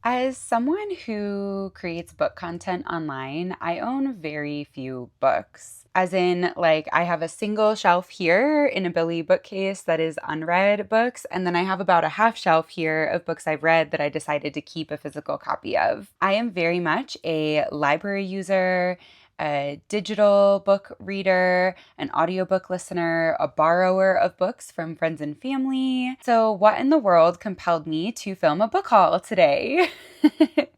As someone who creates book content online, I own very few books. As in, like, I have a single shelf here in a Billy bookcase that is unread books, and then I have about a half shelf here of books I've read that I decided to keep a physical copy of. I am very much a library user, a digital book reader, an audiobook listener, a borrower of books from friends and family. So, what in the world compelled me to film a book haul today?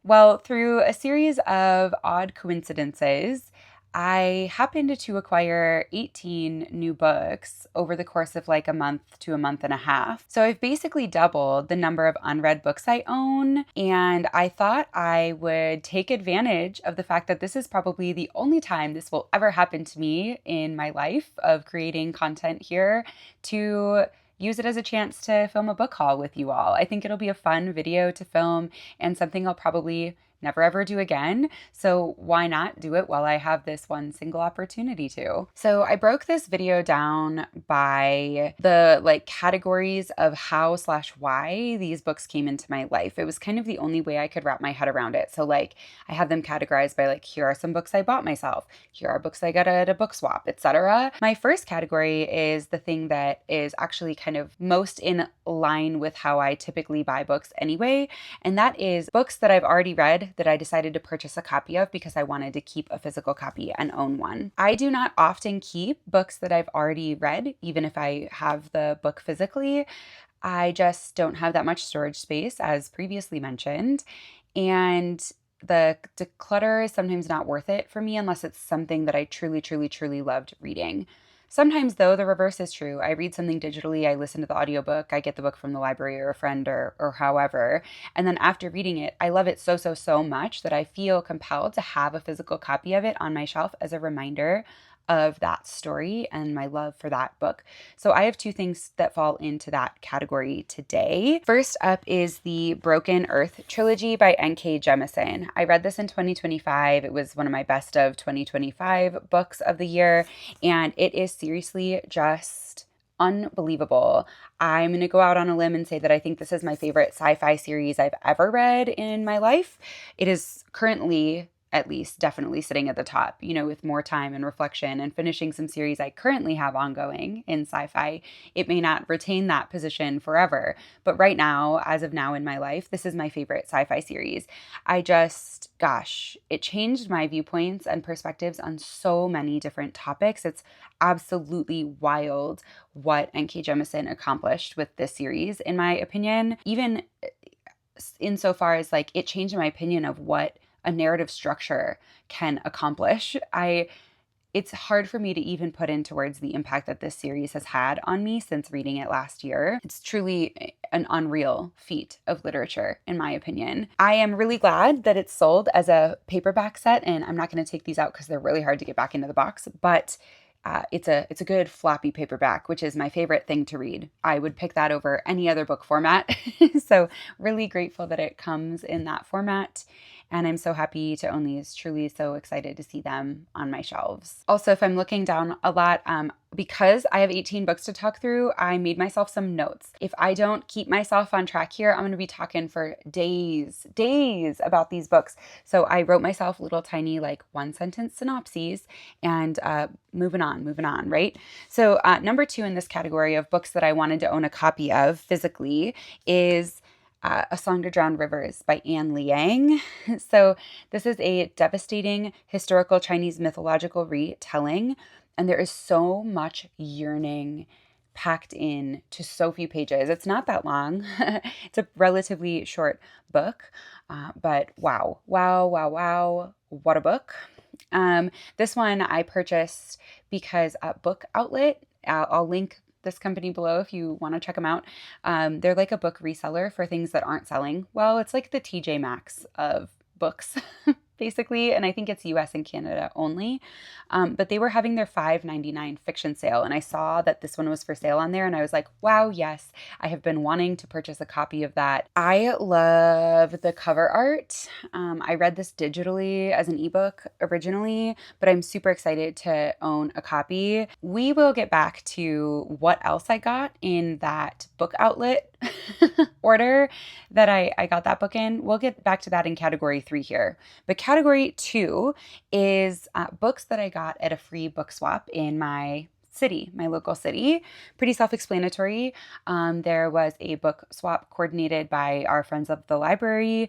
Well, through a series of odd coincidences, I happened to acquire 18 new books over the course of like a month to a month and a half. So I've basically doubled the number of unread books I own. And I thought I would take advantage of the fact that this is probably the only time this will ever happen to me in my life of creating content here to use it as a chance to film a book haul with you all. I think it'll be a fun video to film and something I'll probably never ever do again. So why not do it while I have this one single opportunity to? So I broke this video down by the like categories of how slash why these books came into my life. It was kind of the only way I could wrap my head around it. So like I have them categorized by like, here are some books I bought myself. Here are books I got at a book swap, etc. My first category is the thing that is actually kind of most in line with how I typically buy books anyway. And that is books that I've already read that I decided to purchase a copy of because I wanted to keep a physical copy and own one. I do not often keep books that I've already read, even if I have the book physically. I just don't have that much storage space, as previously mentioned. And the declutter is sometimes not worth it for me unless it's something that I truly, truly, truly loved reading. Sometimes, though, the reverse is true. I read something digitally, I listen to the audiobook, I get the book from the library or a friend or however. And then after reading it, I love it so, so, so much that I feel compelled to have a physical copy of it on my shelf as a reminder of that story and my love for that book. So I have two things that fall into that category today. First up is the Broken Earth trilogy by N.K. Jemisin. I read this in 2025. It was one of my best of 2025 books of the year, and it is seriously just unbelievable. I'm going to go out on a limb and say that I think this is my favorite sci-fi series I've ever read in my life. It is currently, at least, definitely sitting at the top, with more time and reflection and finishing some series I currently have ongoing in sci-fi. It may not retain that position forever, but right now, as of now in my life, this is my favorite sci-fi series. It changed my viewpoints and perspectives on so many different topics. It's absolutely wild what N.K. Jemisin accomplished with this series, in my opinion, even insofar as like it changed my opinion of what a narrative structure can accomplish. It's hard for me to even put into words the impact that this series has had on me since reading it last year. It's truly an unreal feat of literature, in my opinion. I am really glad that it's sold as a paperback set, and I'm not going to take these out because they're really hard to get back into the box, but it's a good floppy paperback, which is my favorite thing to read. I would pick that over any other book format. So really grateful that it comes in that format. And I'm so happy to own these, truly so excited to see them on my shelves. Also, if I'm looking down a lot, because I have 18 books to talk through, I made myself some notes. If I don't keep myself on track here, I'm going to be talking for days about these books. So I wrote myself little tiny like one sentence synopses and moving on, right? So number 2 in this category of books that I wanted to own a copy of physically is A Song to Drown Rivers by Anne Liang. So this is a devastating historical Chinese mythological retelling, and there is so much yearning packed in to so few pages. It's not that long. It's a relatively short book, but wow, what a book. This one I purchased because Book Outlet, I'll link this company below if you want to check them out. They're like a book reseller for things that aren't selling well. It's like the TJ Maxx of books, basically, and I think it's US and Canada only. But they were having their $5.99 fiction sale, and I saw that this one was for sale on there, and I was like, wow, yes, I have been wanting to purchase a copy of that. I love the cover art. I read this digitally as an ebook originally, but I'm super excited to own a copy. We will get back to what else I got in that Book Outlet order that I got that book in. We'll get back to that in category 3 here. But category 2 is books that I got at a free book swap in my city, my local city. Pretty self-explanatory. There was a book swap coordinated by our friends of the library,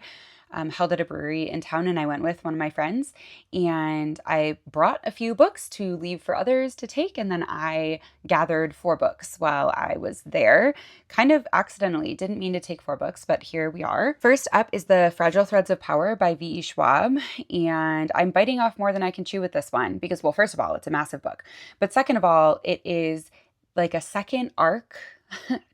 held at a brewery in town, and I went with one of my friends, and I brought a few books to leave for others to take, and then I gathered 4 books while I was there, kind of accidentally. Didn't mean to take 4 books, but here we are. First up is The Fragile Threads of Power by V.E. Schwab, and I'm biting off more than I can chew with this one because, well, first of all, it's a massive book, but second of all, it is like a second arc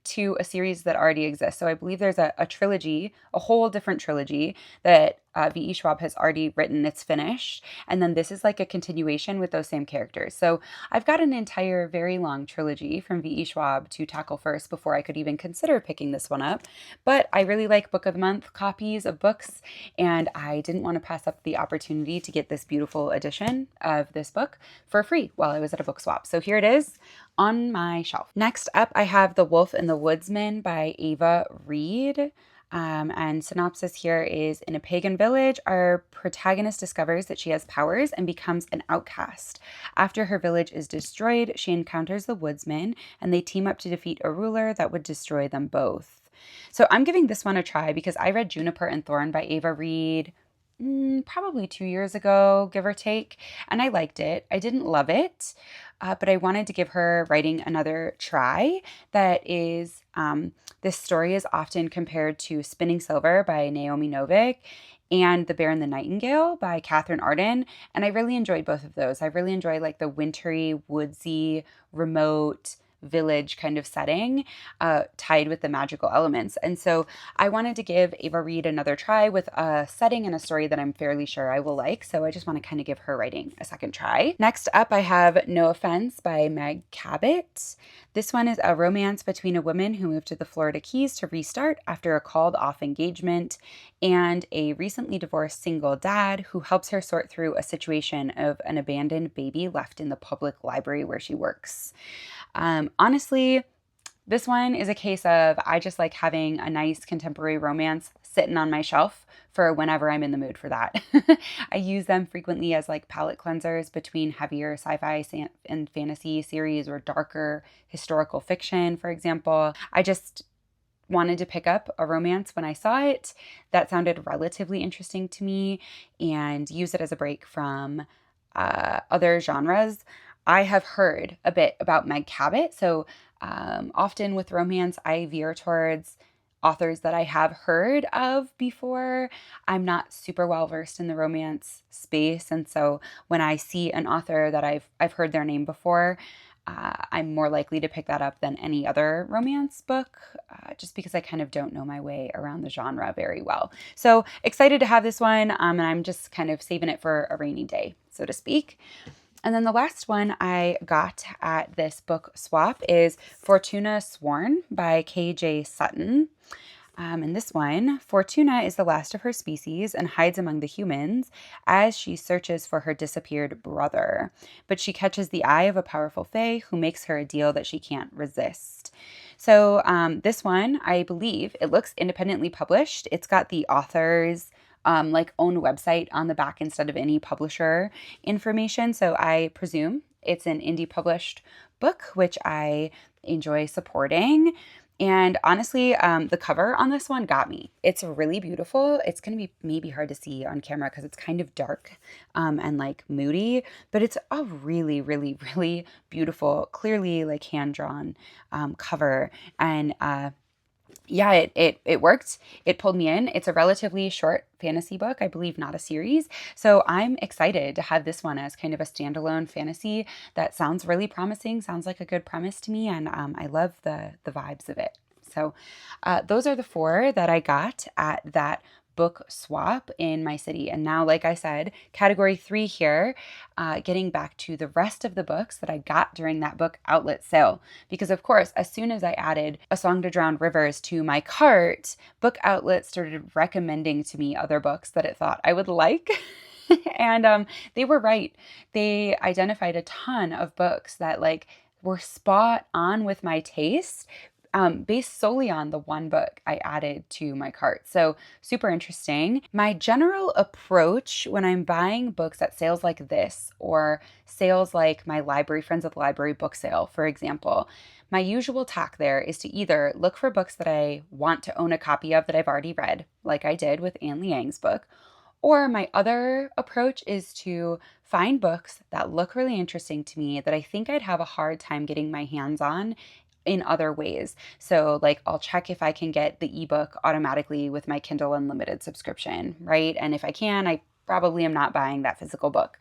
to a series that already exists. So I believe there's a trilogy, a whole different trilogy that V.E. Schwab has already written. It's finished. And then this is like a continuation with those same characters. So I've got an entire very long trilogy from V.E. Schwab to tackle first before I could even consider picking this one up. But I really like Book of the Month copies of books, and I didn't want to pass up the opportunity to get this beautiful edition of this book for free while I was at a book swap. So here it is on my shelf. Next up, I have The Wolf and the Woodsman by Ava Reed. And synopsis here is, in a pagan village, our protagonist discovers that she has powers and becomes an outcast. After her village is destroyed, she encounters the woodsman, and they team up to defeat a ruler that would destroy them both. So I'm giving this one a try because I read Juniper and Thorn by Ava Reed probably 2 years ago, give or take, and I liked it. I didn't love it, but I wanted to give her writing another try. That is, this story is often compared to Spinning Silver by Naomi Novik and The Bear and the Nightingale by Catherine Arden, and I really enjoyed both of those. I really enjoy like the wintry, woodsy, remote village kind of setting tied with the magical elements. And so I wanted to give Ava Reed another try with a setting and a story that I'm fairly sure I will like. So I just want to kind of give her writing a second try. Next up, I have No Offense by Meg Cabot. This one is a romance between a woman who moved to the Florida Keys to restart after a called off engagement and a recently divorced single dad who helps her sort through a situation of an abandoned baby left in the public library where she works. Honestly, this one is a case of I just like having a nice contemporary romance sitting on my shelf for whenever I'm in the mood for that. I use them frequently as like palette cleansers between heavier sci-fi and fantasy series or darker historical fiction, for example. I just wanted to pick up a romance when I saw it that sounded relatively interesting to me and use it as a break from other genres. I have heard a bit about Meg Cabot, so often with romance, I veer towards authors that I have heard of before. I'm not super well versed in the romance space, and so when I see an author that I've heard their name before, I'm more likely to pick that up than any other romance book, just because I kind of don't know my way around the genre very well. So excited to have this one, and I'm just kind of saving it for a rainy day, so to speak. And then the last one I got at this book swap is Fortuna Sworn by K.J. Sutton. In this one, Fortuna is the last of her species and hides among the humans as she searches for her disappeared brother. But she catches the eye of a powerful fae who makes her a deal that she can't resist. So this one, I believe, it looks independently published. It's got the author's like own website on the back instead of any publisher information. So I presume it's an indie published book, which I enjoy supporting. And honestly, the cover on this one got me. It's really beautiful. It's going to be maybe hard to see on camera because it's kind of dark and like moody, but it's a really, really, really beautiful, clearly like hand-drawn cover. And yeah, it worked. It pulled me in. It's a relatively short fantasy book, I believe not a series. So I'm excited to have this one as kind of a standalone fantasy that sounds really promising, sounds like a good premise to me, and I love the vibes of it. So those are the 4 that I got at that book swap in my city. And now, like I said, category 3 here, getting back to the rest of the books that I got during that book outlet sale. Because of course, as soon as I added A Song to Drown Rivers to my cart, Book Outlet started recommending to me other books that it thought I would like. And they were right. They identified a ton of books that like were spot on with my taste. based solely on the one book I added to my cart. So super interesting. My general approach when I'm buying books at sales like this, or sales like my library friends at the library book sale, for example, my usual tack there is to either look for books that I want to own a copy of that I've already read, like I did with Anne Liang's book, or my other approach is to find books that look really interesting to me that I think I'd have a hard time getting my hands on in other ways. So, like, I'll check if I can get the ebook automatically with my Kindle Unlimited subscription, right? And if I can, I probably am not buying that physical book.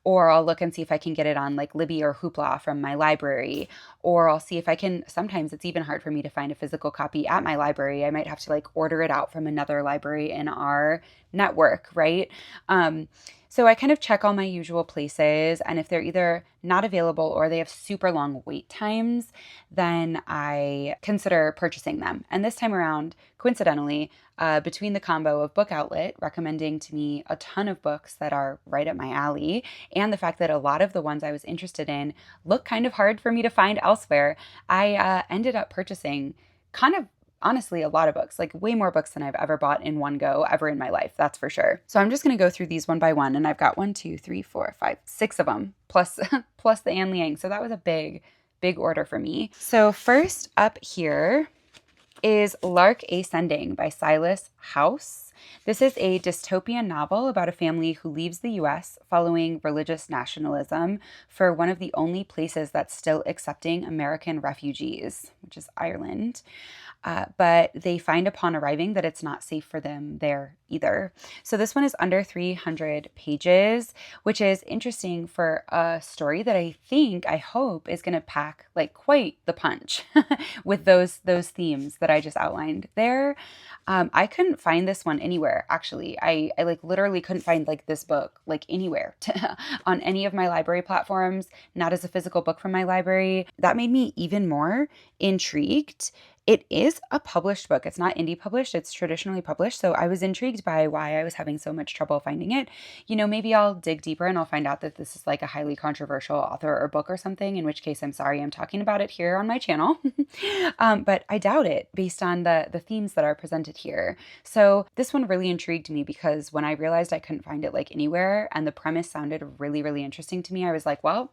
Or I'll look and see if I can get it on like Libby or Hoopla from my library. Or I'll see if I can, sometimes it's even hard for me to find a physical copy at my library. I might have to like order it out from another library in our network, right? So I kind of check all my usual places, and if they're either not available or they have super long wait times, then I consider purchasing them. And this time around, coincidentally, between the combo of Book Outlet recommending to me a ton of books that are right up my alley, and the fact that a lot of the ones I was interested in look kind of hard for me to find elsewhere, I ended up purchasing kind of honestly a lot of books, like way more books than I've ever bought in one go ever in my life, that's for sure. So I'm just going to go through these one by one, and I've got 1, 2, 3, 4, 5, 6 of them plus plus the Anne Liang. So that was a big order for me. So first up here is Lark Ascending by Silas House. This is a dystopian novel about a family who leaves the US following religious nationalism for one of the only places that's still accepting American refugees, which is Ireland. But they find upon arriving that it's not safe for them there either. So this one is under 300 pages, which is interesting for a story that I hope is going to pack like quite the punch with those themes that I just outlined there. I couldn't find this one anywhere, actually. I like literally couldn't find like this book like anywhere on any of my library platforms, not as a physical book from my library. That made me even more intrigued. It is a published book. It's not indie published, it's traditionally published. So I was intrigued by why I was having so much trouble finding it. You know, maybe I'll dig deeper and I'll find out that this is like a highly controversial author or book or something, in which case I'm sorry I'm talking about it here on my channel. But I doubt it based on the themes that are presented here. So this one really intrigued me because when I realized I couldn't find it like anywhere and the premise sounded really, really interesting to me, I was like, well,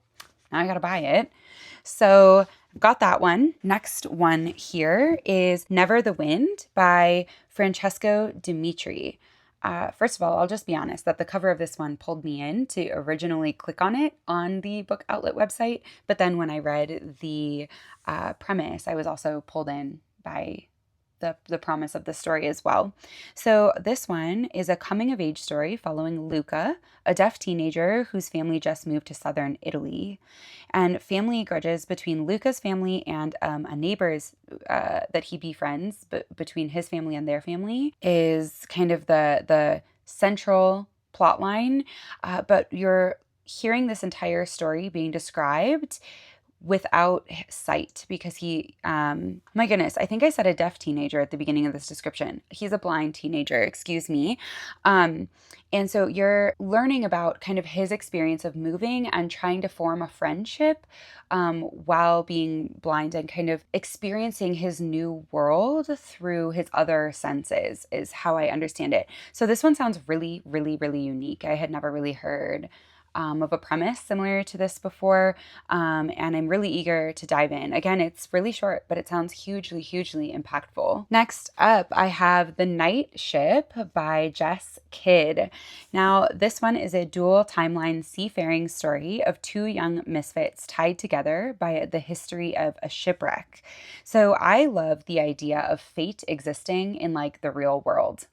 now I gotta buy it. So I've got that one. Next one here is Never the Wind by Francesco Dimitri. First of all, I'll just be honest that the cover of this one pulled me in to originally click on it on the Book Outlet website. But then when I read the premise, I was also pulled in by the promise of the story as well. So this one is a coming-of-age story following Luca, a deaf teenager whose family just moved to southern Italy. And family grudges between Luca's family and a neighbor's that he befriends, but between his family and their family, is kind of the central plot line. But you're hearing this entire story being described without sight because he, my goodness, I think I said a deaf teenager at the beginning of this description. He's a blind teenager, excuse me. And so you're learning about kind of his experience of moving and trying to form a friendship while being blind and kind of experiencing his new world through his other senses is how I understand it. So this one sounds really, really, really unique. I had never really heard of a premise similar to this before, and I'm really eager to dive in. Again, it's really short, but it sounds hugely, hugely impactful. Next up, I have The Night Ship by Jess Kidd. Now, this one is a dual timeline seafaring story of two young misfits tied together by the history of a shipwreck. So I love the idea of fate existing in like the real world.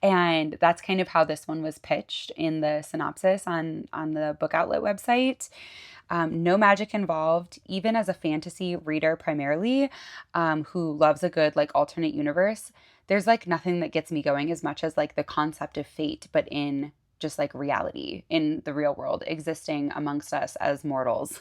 And that's kind of how this one was pitched in the synopsis on the Book Outlet website. No magic involved, even as a fantasy reader primarily, who loves a good like alternate universe. There's like nothing that gets me going as much as like the concept of fate, but in just like reality in the real world existing amongst us as mortals.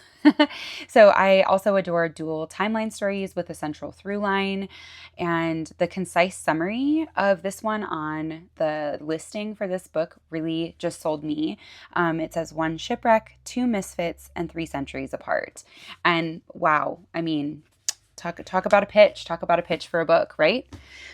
So I also adore dual timeline stories with a central through line, and the concise summary of this one on the listing for this book really just sold me. It says 1 shipwreck, 2 misfits, and 3 centuries apart. And wow, I mean, Talk about a pitch. Talk about a pitch for a book, right?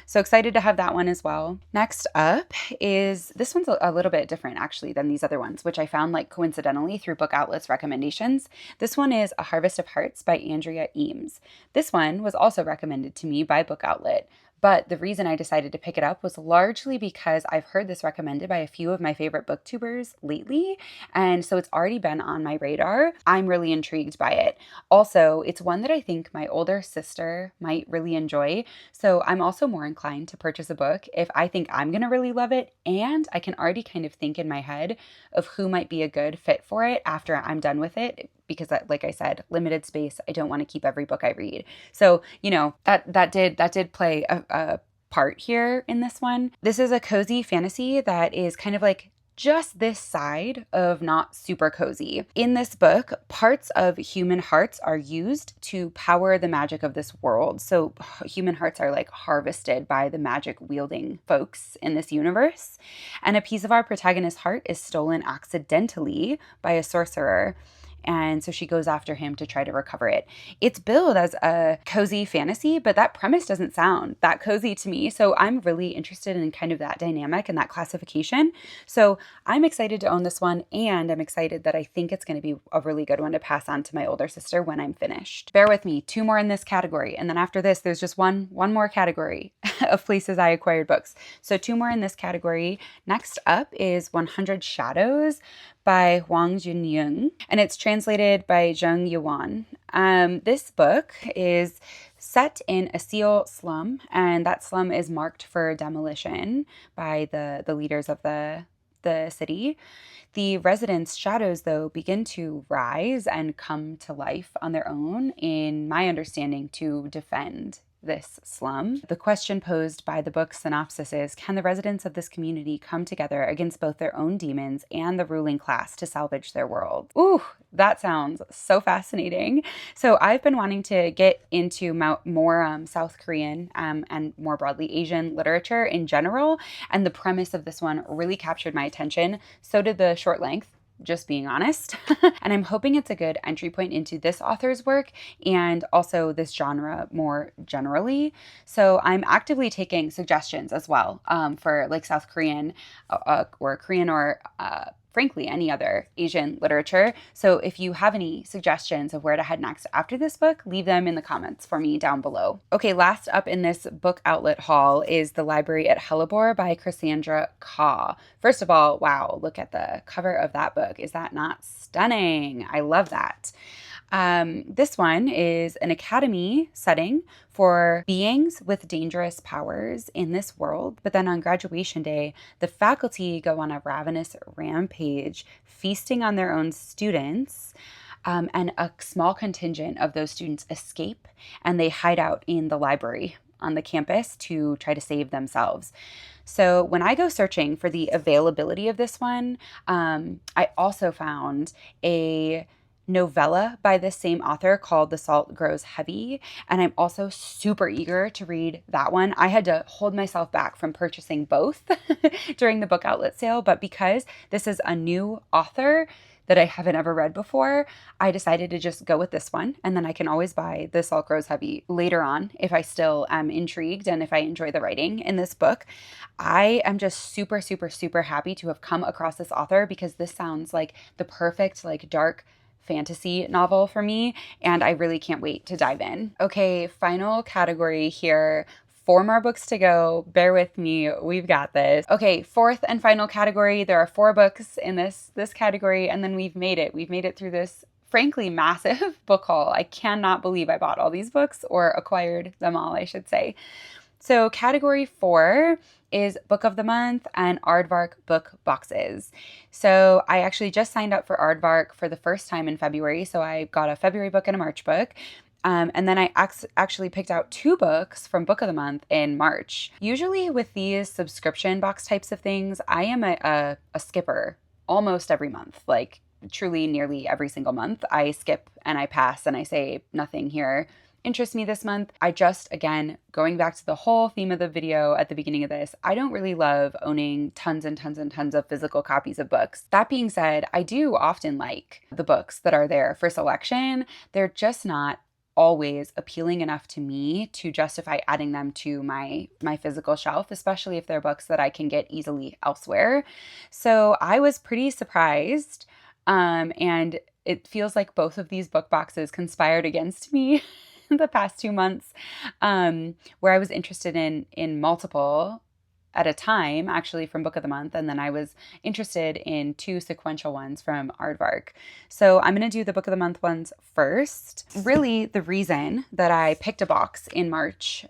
So excited to have that one as well. Next up is, this one's a little bit different actually than these other ones, which I found like coincidentally through Book Outlet's recommendations. This one is A Harvest of Hearts by Andrea Eames. This one was also recommended to me by Book Outlet. But the reason I decided to pick it up was largely because I've heard this recommended by a few of my favorite booktubers lately. And so it's already been on my radar. I'm really intrigued by it. Also, it's one that I think my older sister might really enjoy. So I'm also more inclined to purchase a book if I think I'm going to really love it. And I can already kind of think in my head of who might be a good fit for it after I'm done with it. Because like I said, limited space. I don't want to keep every book I read. So, that did play a part here in this one. This is a cozy fantasy that is kind of like just this side of not super cozy. In this book, parts of human hearts are used to power the magic of this world. So human hearts are like harvested by the magic wielding folks in this universe. And a piece of our protagonist's heart is stolen accidentally by a sorcerer. And so she goes after him to try to recover it. It's billed as a cozy fantasy, but that premise doesn't sound that cozy to me. So I'm really interested in kind of that dynamic and that classification. So I'm excited to own this one, and I'm excited that I think it's going to be a really good one to pass on to my older sister when I'm finished. Bear with me, 2 more in this category. And then after this, there's just one more category of places I acquired books. So 2 more in this category. Next up is 100 Shadows by Huang Junying, and it's translated by Zheng Yuan. This book is set in a Seal slum, and that slum is marked for demolition by the leaders of the city. The residents' shadows, though, begin to rise and come to life on their own, in my understanding, to defend this slum. The question posed by the book's synopsis is, can the residents of this community come together against both their own demons and the ruling class to salvage their world? Ooh, that sounds so fascinating. So I've been wanting to get into more South Korean and more broadly Asian literature in general, and the premise of this one really captured my attention. So did the short length, just being honest. And I'm hoping it's a good entry point into this author's work and also this genre more generally. So I'm actively taking suggestions as well for like South Korean or Korean or frankly, any other Asian literature. So if you have any suggestions of where to head next after this book, leave them in the comments for me down below. Okay, last up in this Book Outlet haul is The Library at Hellebore by Cassandra Khaw. First of all, wow, look at the cover of that book. Is that not stunning? I love that. This one is an academy setting for beings with dangerous powers in this world. But then on graduation day, the faculty go on a ravenous rampage, feasting on their own students. And a small contingent of those students escape, and they hide out in the library on the campus to try to save themselves. So when I go searching for the availability of this one, I also found a novella by this same author called The Salt Grows Heavy, and I'm also super eager to read that one. I had to hold myself back from purchasing both during the Book Outlet sale, but because this is a new author that I haven't ever read before, I decided to just go with this one, and then I can always buy The Salt Grows Heavy later on if I still am intrigued and if I enjoy the writing in this book. I am just super, super, super happy to have come across this author because this sounds like the perfect, like, dark fantasy novel for me, and I really can't wait to dive in. Okay, final category here. 4 more books to go. Bear with me. We've got this. Okay, 4th and final category. There are 4 books in this category, and then we've made it. We've made it through this frankly massive book haul. I cannot believe I bought all these books, or acquired them all, I should say. So category 4 is Book of the Month and Aardvark book boxes. So I actually just signed up for Aardvark for the first time in February. So I got a February book and a March book. And then I actually picked out 2 books from Book of the Month in March. Usually with these subscription box types of things, I am a skipper almost every month, like truly nearly every single month. I skip and I pass and I say nothing here interests me this month. I just, again, going back to the whole theme of the video at the beginning of this, I don't really love owning tons and tons and tons of physical copies of books. That being said, I do often like the books that are there for selection. They're just not always appealing enough to me to justify adding them to my physical shelf, especially if they're books that I can get easily elsewhere. So I was pretty surprised, and it feels like both of these book boxes conspired against me the past 2 months, where I was interested in multiple at a time, actually, from Book of the Month. And then I was interested in two sequential ones from Aardvark. So I'm going to do the Book of the Month ones first. Really, the reason that I picked a box in March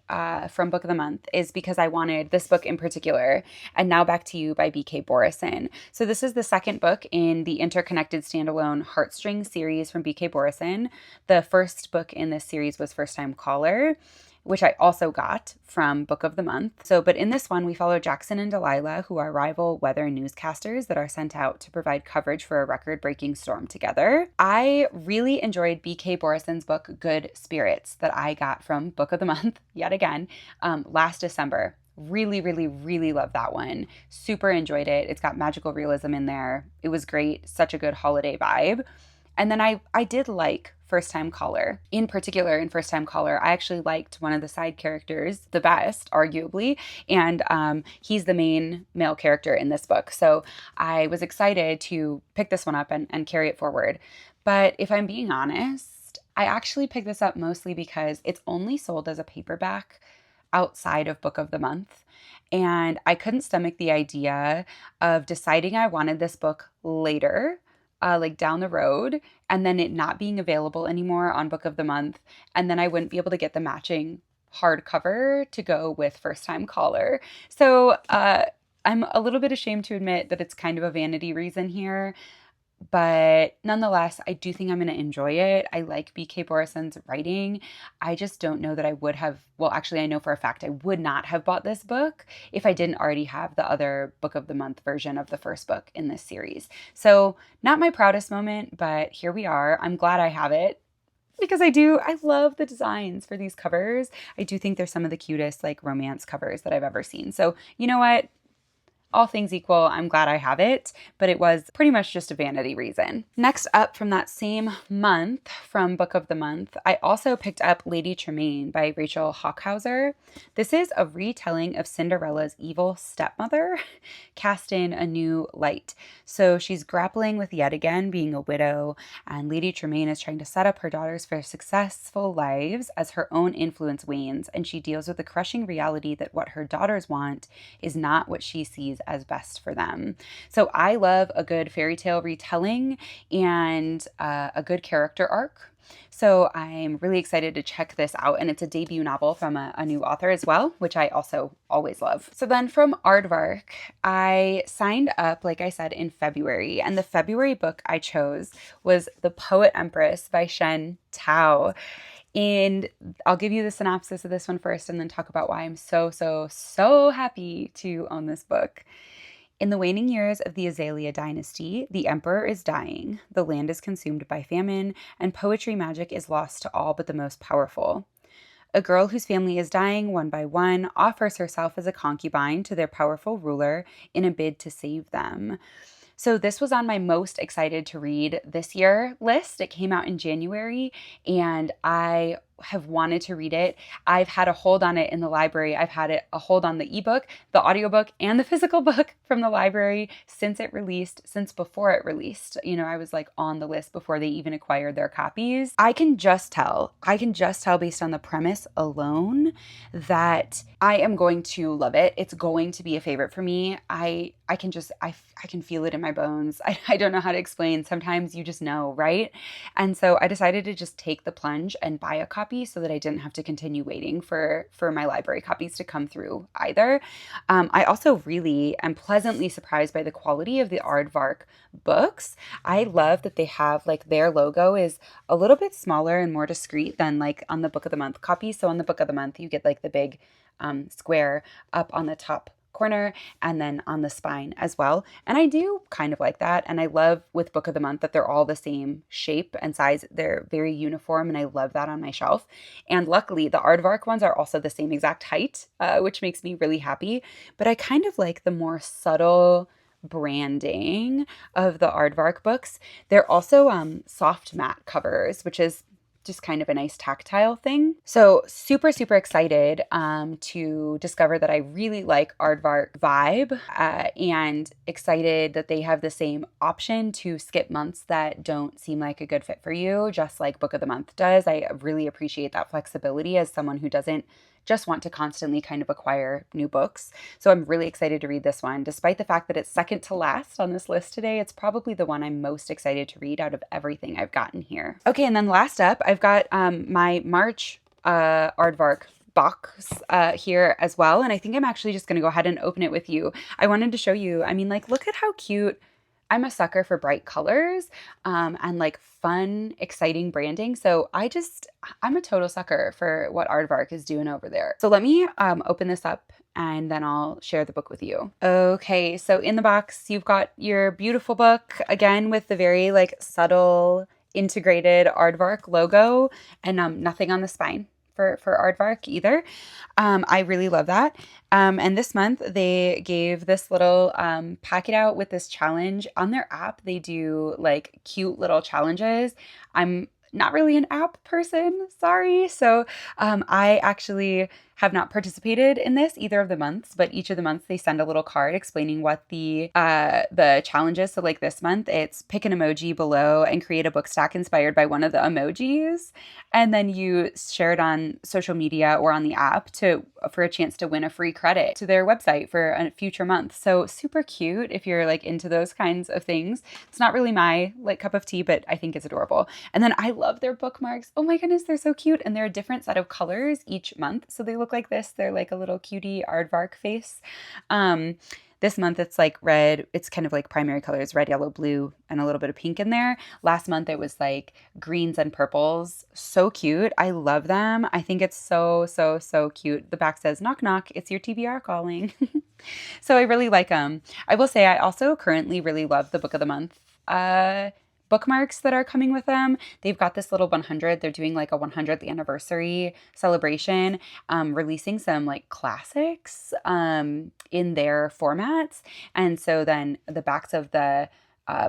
from Book of the Month is because I wanted this book in particular, And Now Back to You by B.K. Borison. So this is the second book in the interconnected standalone Heartstring series from B.K. Borison. The first book in this series was First Time Caller, which I also got from Book of the Month. But in this one, we follow Jackson and Delilah, who are rival weather newscasters that are sent out to provide coverage for a record-breaking storm together. I really enjoyed B.K. Borison's book, Good Spirits, that I got from Book of the Month, yet again, last December. Really, really, really love that one. Super enjoyed it. It's got magical realism in there. It was great. Such a good holiday vibe. And then I did like First Time Caller. In particular, in First Time Caller, I actually liked one of the side characters the best, arguably, and he's the main male character in this book. So I was excited to pick this one up and carry it forward. But if I'm being honest, I actually picked this up mostly because it's only sold as a paperback outside of Book of the Month. And I couldn't stomach the idea of deciding I wanted this book later, like down the road, and then it not being available anymore on Book of the Month. And then I wouldn't be able to get the matching hardcover to go with First Time Caller. So I'm a little bit ashamed to admit that it's kind of a vanity reason here. But nonetheless, I do think I'm going to enjoy it. I like B.K. Borison's writing. I just don't know that I would have, well, actually, I know for a fact I would not have bought this book if I didn't already have the other Book of the Month version of the first book in this series. So not my proudest moment, but here we are. I'm glad I have it because I love the designs for these covers. I do think they're some of the cutest like romance covers that I've ever seen. So you know what? All things equal, I'm glad I have it, but it was pretty much just a vanity reason. Next up from that same month, from Book of the Month, I also picked up Lady Tremaine by Rachel Hockhauser. This is a retelling of Cinderella's evil stepmother cast in a new light. So she's grappling with yet again being a widow, and Lady Tremaine is trying to set up her daughters for successful lives as her own influence wanes, and she deals with the crushing reality that what her daughters want is not what she sees as best for them. So I love a good fairy tale retelling and a good character arc. So I'm really excited to check this out. And it's a debut novel from a new author as well, which I also always love. So then from Aardvark, I signed up, like I said, in February. And the February book I chose was The Poet Empress by Shen Tao. And I'll give you the synopsis of this one first and then talk about why I'm so happy to own this book. In the waning years of the Azalea dynasty, the emperor is dying, the land is consumed by famine, and poetry magic is lost to all but the most powerful. A girl whose family is dying one by one offers herself as a concubine to their powerful ruler in a bid to save them. So this was on my most excited to read this year list. It came out in January, and I have wanted to read it. I've had a hold on it in the library. I've had a hold on the ebook, the audiobook, and the physical book from the library since it released, since before it released. You know, I was like on the list before they even acquired their copies. I can just tell based on the premise alone that I am going to love it. It's going to be a favorite for me. I can feel it in my bones. I don't know how to explain. Sometimes you just know, right? And so I decided to just take the plunge and buy a copy so that I didn't have to continue waiting for my library copies to come through either. I also really am pleasantly surprised by the quality of the Aardvark books. I love that they have like their logo is a little bit smaller and more discreet than like on the Book of the Month copy. So on the Book of the Month, you get like the big square up on the top corner and then on the spine as well. And I do kind of like that. And I love with Book of the Month that they're all the same shape and size. They're very uniform, and I love that on my shelf. And luckily, the Aardvark ones are also the same exact height, which makes me really happy. But I kind of like the more subtle branding of the Aardvark books. They're also soft matte covers, which is just kind of a nice tactile thing. So super, super excited to discover that I really like Aardvark vibe and excited that they have the same option to skip months that don't seem like a good fit for you, just like Book of the Month does. I really appreciate that flexibility as someone who doesn't just want to constantly kind of acquire new books. So I'm really excited to read this one. Despite the fact that it's second to last on this list today, it's probably the one I'm most excited to read out of everything I've gotten here. Okay, and then last up, I've got my March Aardvark box here as well. And I think I'm actually just going to go ahead and open it with you. I wanted to show you, I mean, like, look at how cute. I'm a sucker for bright colors and like fun, exciting branding. So I'm a total sucker for what Aardvark is doing over there. So let me open this up and then I'll share the book with you. Okay, so in the box, you've got your beautiful book, again, with the very like subtle integrated Aardvark logo and nothing on the spine for Aardvark either. I really love that. And this month they gave this little packet out with this challenge on their app. They do like cute little challenges. I'm not really an app person, sorry. So I actually have not participated in this either of the months, but each of the months they send a little card explaining what the challenge is. So like this month, it's pick an emoji below and create a book stack inspired by one of the emojis, and then you share it on social media or on the app for a chance to win a free credit to their website for a future month. So super cute if you're like into those kinds of things. It's not really my like cup of tea, but I think it's adorable. And then I love their bookmarks. Oh my goodness, they're so cute, and they're a different set of colors each month. So they look like this. They're like a little cutie Aardvark face. This month it's like red. It's kind of like primary colors, red, yellow, blue, and a little bit of pink in there. Last month it was like greens and purples. So cute. I love them. I think it's so, so, so cute. The back says, knock, knock, it's your TBR calling. So I really like them. I will say I also currently really love the Book of the Month bookmarks that are coming with them. They've got this little 100. They're doing like a 100th anniversary celebration, releasing some like classics in their formats. And so then the backs of the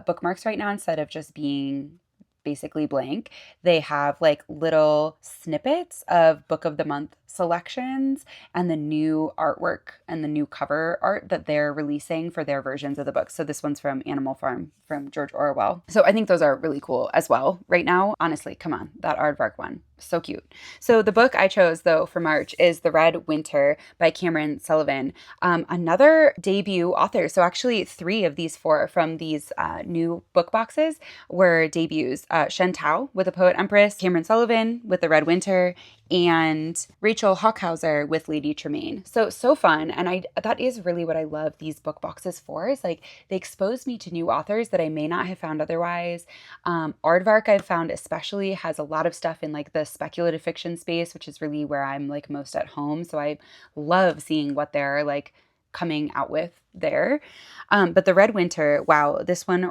bookmarks right now, instead of just being basically blank, they have like little snippets of Book of the Month selections and the new artwork and the new cover art that they're releasing for their versions of the book. So this one's from Animal Farm from George Orwell. So I think those are really cool as well right now. Honestly, come on, that Aardvark one, so cute. So the book I chose though for March is The Red Winter by Cameron Sullivan, another debut author. So actually 3 of these 4 from these new book boxes were debuts. Shen Tao with The Poet Empress, Cameron Sullivan with The Red Winter, and Rachel Hockhauser with Lady Tremaine. So fun. And that is really what I love these book boxes for, is like they expose me to new authors that I may not have found otherwise. Aardvark I've found especially has a lot of stuff in like the speculative fiction space, which is really where I'm like most at home. So I love seeing what they're like coming out with there. But The Red Winter, wow, this one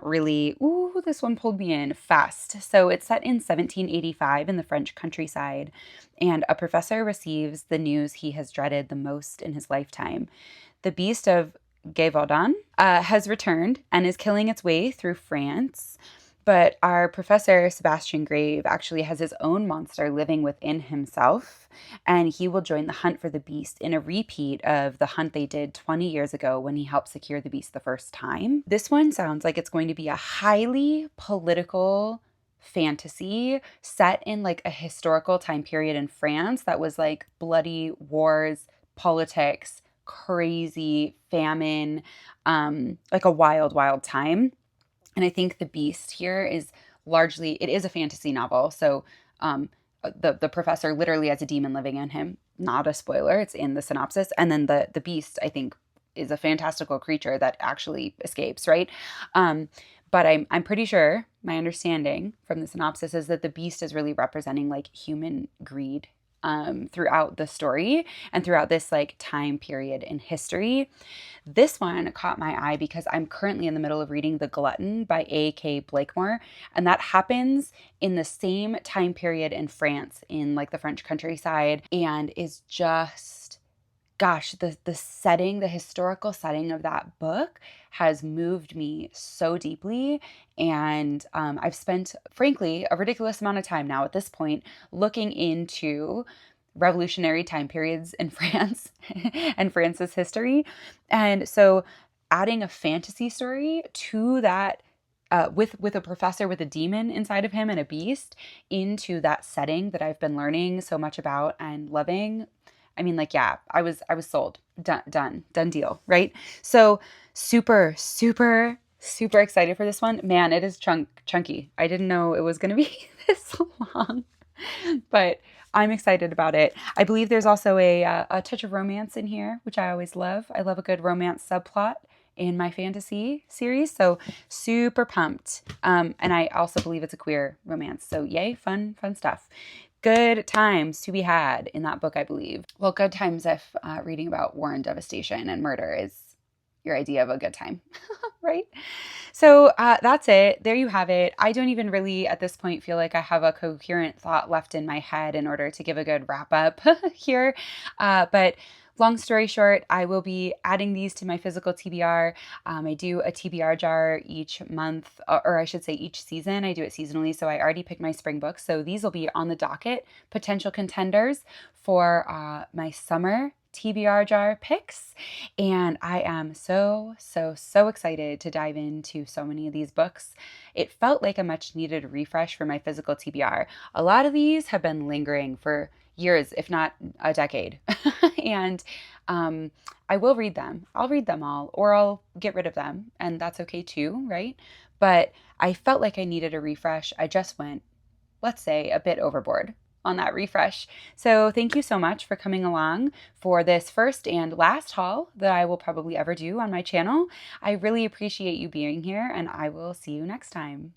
pulled me in fast. So it's set in 1785 in the French countryside, and a professor receives the news he has dreaded the most in his lifetime. The beast of Gévaudan has returned and is killing its way through France. But our professor, Sebastian Grave, actually has his own monster living within himself, and he will join the hunt for the beast in a repeat of the hunt they did 20 years ago when he helped secure the beast the first time. This one sounds like it's going to be a highly political fantasy set in like a historical time period in France that was like bloody wars, politics, crazy famine, like a wild, wild time. And I think the beast here is largely, it is a fantasy novel. So the professor literally has a demon living in him. Not a spoiler, it's in the synopsis. And then the beast, I think, is a fantastical creature that actually escapes, right? But I'm pretty sure, my understanding from the synopsis is that the beast is really representing like human greed throughout the story and throughout this like time period in history. This one caught my eye because I'm currently in the middle of reading The Glutton by A.K. Blakemore, and that happens in the same time period in France, in like the French countryside, and is just gosh, the setting, the historical setting of that book has moved me so deeply. And I've spent, frankly, a ridiculous amount of time now at this point looking into revolutionary time periods in France and France's history. And so adding a fantasy story to that, with a professor with a demon inside of him and a beast into that setting that I've been learning so much about and loving. I mean, like, yeah, I was sold. Done deal, right? So super, super, super excited for this one. Man, it is chunky. I didn't know it was going to be this long, but I'm excited about it. I believe there's also a touch of romance in here, which I always love. I love a good romance subplot in my fantasy series, so super pumped. And I also believe it's a queer romance, so yay, fun stuff. Good times to be had in that book, I believe. Well, good times if reading about war and devastation and murder is your idea of a good time, right? So that's it. There you have it. I don't even really at this point feel like I have a coherent thought left in my head in order to give a good wrap up here. But long story short, I will be adding these to my physical TBR. I do a TBR jar each month, or I should say each season. I do it seasonally, so I already picked my spring books. So these will be on the docket, potential contenders for my summer TBR jar picks. And I am so excited to dive into so many of these books. It felt like a much needed refresh for my physical TBR. A lot of these have been lingering for years, if not a decade. And I will read them. I'll read them all, or I'll get rid of them, and that's okay too, right? But I felt like I needed a refresh. I just went, let's say, a bit overboard on that refresh. So thank you so much for coming along for this first and last haul that I will probably ever do on my channel. I really appreciate you being here, and I will see you next time.